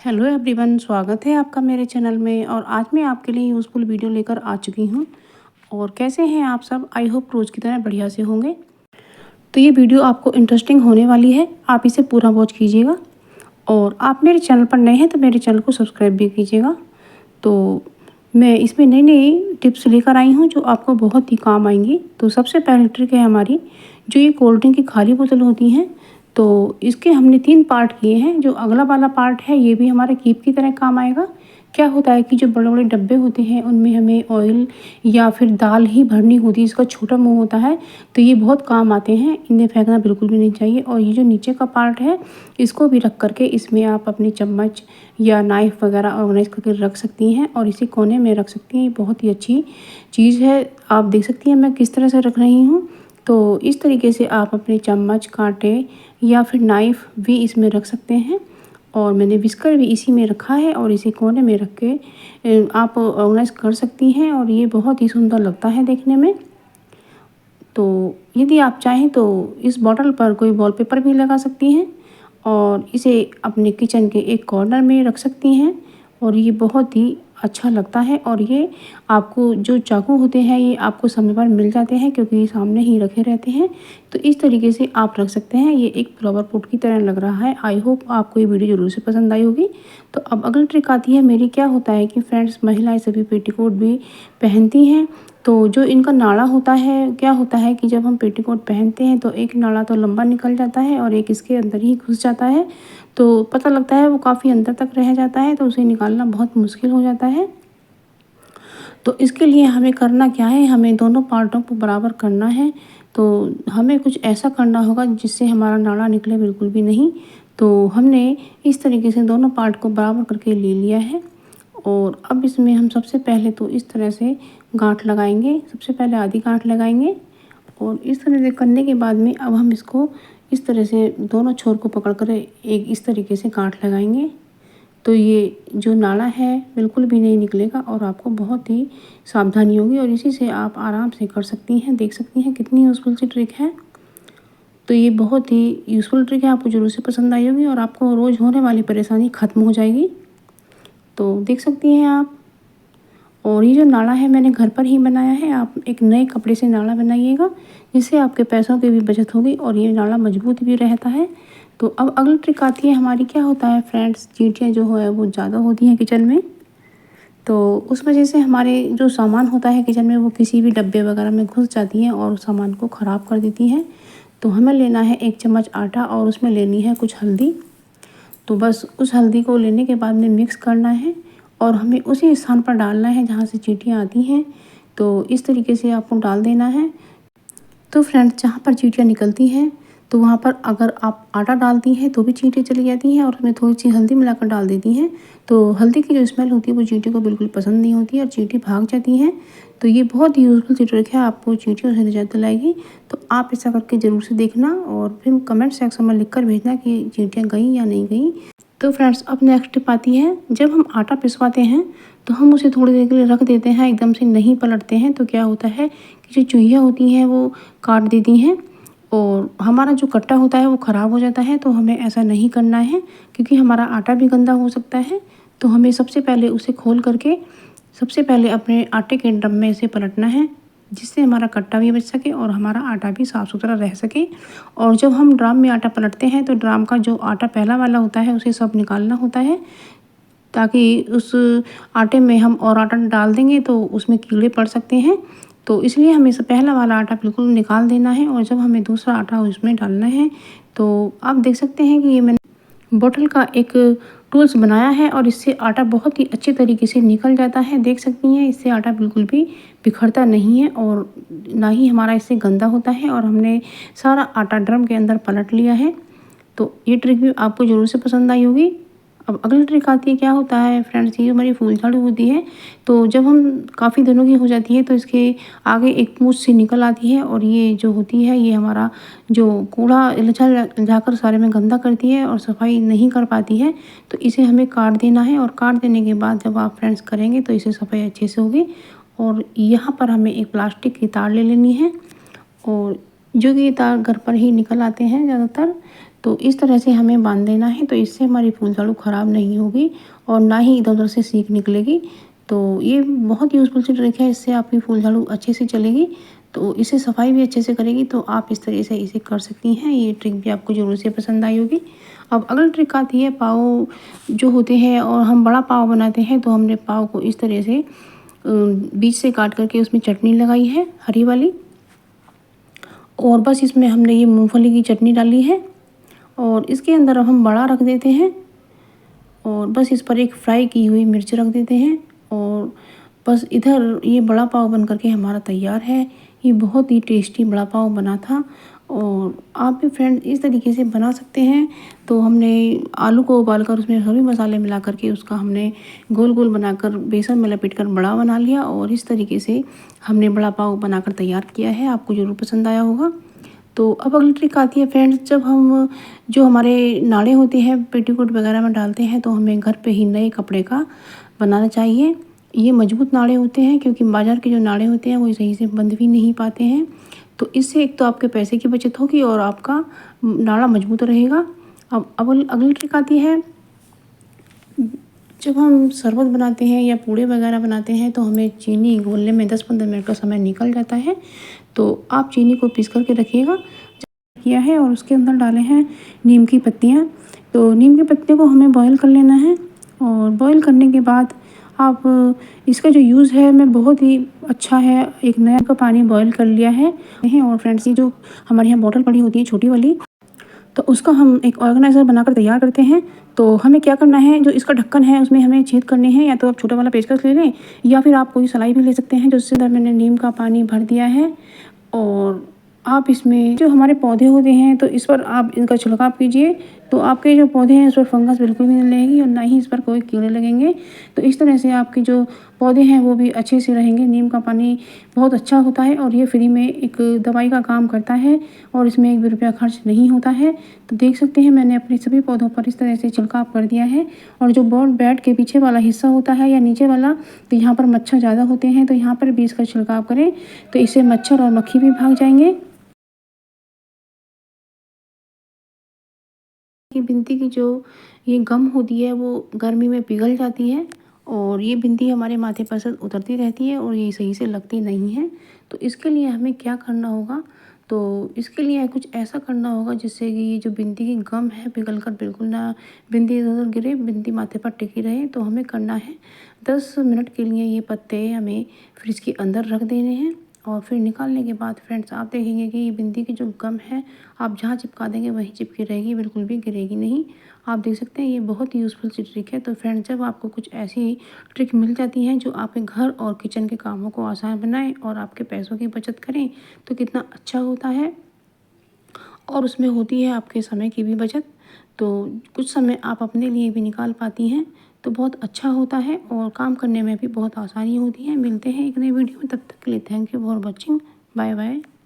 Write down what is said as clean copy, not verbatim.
Hello everyone, स्वागत है आपका मेरे चैनल में। और आज मैं आपके लिए यूज़फुल वीडियो लेकर आ चुकी हूँ। और कैसे हैं आप सब? आई होप रोज़ की तरह बढ़िया से होंगे। तो ये वीडियो आपको इंटरेस्टिंग होने वाली है, आप इसे पूरा वॉच कीजिएगा। और आप मेरे चैनल पर नए हैं तो मेरे चैनल को सब्सक्राइब भी कीजिएगा। तो मैं इसमें नई नई टिप्स लेकर आई हूँ जो आपको बहुत ही काम आएंगी। तो सबसे पहली ट्रिक है हमारी, जो ये कोल्ड ड्रिंक की खाली बोतल होती हैं, तो इसके हमने 3 पार्ट किए हैं। जो अगला वाला पार्ट है ये भी हमारे कीप की तरह काम आएगा। क्या होता है कि जो बड़े बड़े डब्बे होते हैं उनमें हमें ऑयल या फिर दाल ही भरनी होती है, इसका छोटा मुंह होता है, तो ये बहुत काम आते हैं। इन्हें फेंकना बिल्कुल भी नहीं चाहिए। और ये जो नीचे का पार्ट है इसको भी रख करके इसमें आप अपनी चम्मच या नाइफ़ वगैरह ऑर्गेनाइज करके रख सकती हैं और इसी कोने में रख सकती हैं। ये बहुत ही अच्छी चीज़ है। आप देख सकती हैं मैं किस तरह से रख रही हूँ। तो इस तरीके से आप अपने चम्मच, कांटे या फिर नाइफ़ भी इसमें रख सकते हैं। और मैंने विस्कर भी इसी में रखा है और इसी कोने में रख के आप ऑर्गेनाइज कर सकती हैं और ये बहुत ही सुंदर लगता है देखने में। तो यदि आप चाहें तो इस बॉटल पर कोई वॉलपेपर भी लगा सकती हैं और इसे अपने किचन के एक कॉर्नर में रख सकती हैं और ये बहुत ही अच्छा लगता है। और ये आपको जो चाकू होते हैं ये आपको समय पर मिल जाते हैं क्योंकि ये सामने ही रखे रहते हैं। तो इस तरीके से आप रख सकते हैं। ये एक फ्लावर पॉट की तरह लग रहा है। आई होप आपको ये वीडियो ज़रूर से पसंद आई होगी। तो अब अगली ट्रिक आती है मेरी। क्या होता है कि फ्रेंड्स, महिलाएं सभी पेटीकोट भी पहनती हैं। तो जो इनका नाड़ा होता है, क्या होता है कि जब हम पेटीकोट पहनते हैं तो एक नाड़ा तो लंबा निकल जाता है और एक इसके अंदर ही घुस जाता है। तो पता लगता है वो काफ़ी अंदर तक रह जाता है, तो उसे निकालना बहुत मुश्किल हो जाता है। तो इसके लिए हमें करना क्या है, हमें दोनों पार्टों को बराबर करना है। तो हमें कुछ ऐसा करना होगा जिससे हमारा नाड़ा निकले बिल्कुल भी नहीं। तो हमने इस तरीके से दोनों पार्ट को बराबर करके ले लिया है। और अब इसमें हम सबसे पहले तो इस तरह से गांठ लगाएंगे। सबसे पहले आधी गांठ लगाएंगे और इस तरह से करने के बाद में अब हम इसको इस तरह से दोनों छोर को पकड़ कर एक इस तरीके से गांठ लगाएंगे। तो ये जो नाड़ा है बिल्कुल भी नहीं निकलेगा और आपको बहुत ही सावधानी होगी और इसी से आप आराम से कर सकती हैं। देख सकती हैं कितनी यूज़फुल सी ट्रिक है। तो ये बहुत ही यूज़फुल ट्रिक है, आपको ज़रूर से पसंद आई होगी और आपको रोज़ होने वाली परेशानी ख़त्म हो जाएगी। तो देख सकती हैं आप। और ये जो नाड़ा है मैंने घर पर ही बनाया है। आप एक नए कपड़े से नाड़ा बनाइएगा जिससे आपके पैसों की भी बचत होगी और ये नाड़ा मजबूत भी रहता है। तो अब अगली ट्रिक आती है हमारी। क्या होता है फ्रेंड्स, चींटियाँ जो है वो ज़्यादा होती हैं किचन में। तो उस वजह से हमारे जो सामान होता है किचन में वो किसी भी डब्बे वगैरह में घुस जाती हैं और उस सामान को ख़राब कर देती हैं। तो हमें लेना है 1 चम्मच आटा और उसमें लेनी है कुछ हल्दी। तो बस उस हल्दी को लेने के बाद में मिक्स करना है और हमें उसी स्थान पर डालना है जहाँ से चींटियाँ आती हैं। तो इस तरीके से आपको डाल देना है। तो फ्रेंड्स, जहाँ पर चींटियाँ निकलती हैं तो वहाँ पर अगर आप आटा डालती हैं तो भी चींटियाँ चली जाती हैं और उसमें थोड़ी सी हल्दी मिलाकर डाल देती हैं। तो हल्दी की जो स्मेल होती है वो चींटी को बिल्कुल पसंद नहीं होती है और चींटी भाग जाती हैं। तो ये बहुत ही यूज़फुल सी ट्रिक है, आपको चींटियों से निजात दिलाएगी। तो आप ऐसा करके ज़रूर से देखना और फिर कमेंट सेक्शन में लिख कर भेजना कि चींटियाँ गई या नहीं गई। तो फ्रेंड्स, अब नेक्स्ट टिप आती है। जब हम आटा पिसवाते हैं तो हम उसे थोड़ी देर के लिए रख देते हैं, एकदम से नहीं पलटते हैं। तो क्या होता है कि जो चूहियाँ होती हैं वो काट देती हैं और हमारा जो कट्टा होता है वो ख़राब हो जाता है। तो हमें ऐसा नहीं करना है क्योंकि हमारा आटा भी गंदा हो सकता है। तो हमें सबसे पहले उसे खोल करके सबसे पहले अपने आटे के ड्रम में इसे पलटना है जिससे हमारा कट्टा भी बच सके और हमारा आटा भी साफ़ सुथरा रह सके। और जब हम ड्राम में आटा पलटते हैं तो ड्राम का जो आटा पहला वाला होता है उसे सब निकालना होता है, ताकि उस आटे में हम और आटा डाल देंगे तो उसमें कीड़े पड़ सकते हैं। तो इसलिए हमें से पहला वाला आटा बिल्कुल निकाल देना है और जब हमें दूसरा आटा उसमें डालना है। तो आप देख सकते हैं कि ये मैंने बोतल का एक टूल्स बनाया है और इससे आटा बहुत ही अच्छे तरीके से निकल जाता है। देख सकती हैं इससे आटा बिल्कुल भी बिखरता नहीं है और ना ही हमारा इससे गंदा होता है। और हमने सारा आटा ड्रम के अंदर पलट लिया है। तो ये ट्रिक भी आपको ज़रूर से पसंद आई होगी। अब अगली ट्रिक आती है। क्या होता है फ्रेंड्स, ये हमारी फूल झाड़ू होती है। तो जब हम काफ़ी दिनों की हो जाती है तो इसके आगे एक पूँछ सी निकल आती है और ये जो होती है ये हमारा जो कूड़ा जाकर सारे में गंदा करती है और सफाई नहीं कर पाती है। तो इसे हमें काट देना है और काट देने के बाद जब आप फ्रेंड्स करेंगे तो इसे सफाई अच्छे से होगी। और यहाँ पर हमें एक प्लास्टिक की तार ले लेनी है और जो कि तार घर पर ही निकल आते हैं ज़्यादातर। तो इस तरह से हमें बांध देना है। तो इससे हमारी फूल झाड़ू ख़राब नहीं होगी और ना ही इधर उधर से सीख निकलेगी। तो ये बहुत यूज़फुल सी ट्रिक है, इससे आपकी फूल झाड़ू अच्छे से चलेगी। तो इसे सफाई भी अच्छे से करेगी। तो आप इस तरह से इसे कर सकती हैं। ये ट्रिक भी आपको ज़रूर से पसंद आई होगी। अब अगली ट्रिक आती है पाव जो होते हैं, और हम बड़ा पाव बनाते हैं। तो हमने पाव को इस तरह से बीच से काट करके उसमें चटनी लगाई है हरी वाली, और बस इसमें हमने ये मूंगफली की चटनी डाली है, और इसके अंदर हम बड़ा रख देते हैं, और बस इस पर एक फ्राई की हुई मिर्च रख देते हैं, और बस इधर ये बड़ा पाव बन करके हमारा तैयार है। ये बहुत ही टेस्टी बड़ा पाव बना था, और आप भी फ्रेंड इस तरीके से बना सकते हैं। तो हमने आलू को उबालकर उसमें सभी मसाले मिला करके उसका हमने गोल गोल बनाकर बेसन में लपेट कर बड़ा बना लिया, और इस तरीके से हमने बड़ा पाव बनाकर तैयार किया है। आपको ज़रूर पसंद आया होगा। तो अब अगली ट्रिक आती है फ्रेंड्स, जब हम जो हमारे नाड़े होते हैं पेटीकोट वगैरह में डालते हैं, तो हमें घर पे ही नए कपड़े का बनाना चाहिए। ये मजबूत नाड़े होते हैं, क्योंकि बाज़ार के जो नाड़े होते हैं वो सही से बंध भी नहीं पाते हैं। तो इससे एक तो आपके पैसे की बचत होगी और आपका नाड़ा मजबूत रहेगा। अब अगली ट्रिक आती है, जब हम शरबत बनाते हैं या पूड़े वगैरह बनाते हैं, तो हमें चीनी घोलने में 10-15 मिनट का समय निकल जाता है। तो आप चीनी को पीस करके रखिएगा किया है, और उसके अंदर डाले हैं नीम की पत्तियाँ। तो नीम की पत्तियों को हमें बॉईल कर लेना है, और बॉईल करने के बाद आप इसका जो यूज़ है मैं बहुत ही अच्छा है। एक नया का पानी बॉईल कर लिया है। और फ्रेंड्स, ये जो हमारे यहाँ बॉटल पड़ी होती है छोटी वाली, तो उसका हम एक ऑर्गेनाइज़र बनाकर तैयार करते हैं। तो हमें क्या करना है, जो इसका ढक्कन है उसमें हमें छेद करने हैं, या तो आप छोटा वाला पेचकस ले लें, या फिर आप कोई सलाई भी ले सकते हैं। जो इससे अंदर मैंने नीम का पानी भर दिया है, और आप इसमें जो हमारे पौधे होते हैं तो इस पर आप इनका छिड़काव कीजिए। तो आपके जो पौधे हैं उस पर फंगस बिल्कुल भी नहीं लगेगी, और ना ही इस पर कोई कीड़े लगेंगे। तो इस तरह से आपके जो पौधे हैं वो भी अच्छे से रहेंगे। नीम का पानी बहुत अच्छा होता है, और ये फ्री में एक दवाई का काम करता है, और इसमें 1 भी रुपया खर्च नहीं होता है। तो देख सकते हैं मैंने अपने सभी पौधों पर इस तरह से छिड़काव कर दिया है। और जो बेड के पीछे वाला हिस्सा होता है या नीचे वाला, तो यहाँ पर मच्छर ज़्यादा होते हैं, तो यहाँ पर भी इसका छिड़काव करें। तो इससे मच्छर और मक्खी भी भाग जाएंगे। कि बिंदी की जो ये गम होती है वो गर्मी में पिघल जाती है, और ये बिंदी हमारे माथे पर से उतरती रहती है, और ये सही से लगती नहीं है। तो इसके लिए हमें क्या करना होगा, तो इसके लिए कुछ ऐसा करना होगा जिससे कि ये जो बिंदी की गम है पिघल कर बिल्कुल ना बिंदी इधर उधर गिरे, बिंदी माथे पर टिकी रहे। तो हमें करना है 10 मिनट के लिए ये पत्ते हमें फ्रिज के अंदर रख देने हैं, और फिर निकालने के बाद फ्रेंड्स आप देखेंगे कि ये बिंदी की जो गम है आप जहाँ चिपका देंगे वहीं चिपकी रहेगी, बिल्कुल भी गिरेगी नहीं। आप देख सकते हैं ये बहुत ही यूज़फुल सी ट्रिक है। तो फ्रेंड्स, जब आपको कुछ ऐसी ट्रिक मिल जाती हैं जो आपके घर और किचन के कामों को आसान बनाएं और आपके पैसों की बचत करें, तो कितना अच्छा होता है, और उसमें होती है आपके समय की भी बचत। तो कुछ समय आप अपने लिए भी निकाल पाती हैं, तो बहुत अच्छा होता है, और काम करने में भी बहुत आसानी होती है। मिलते हैं एक नई वीडियो में, तब तक के लिए thank you for watching. Bye bye.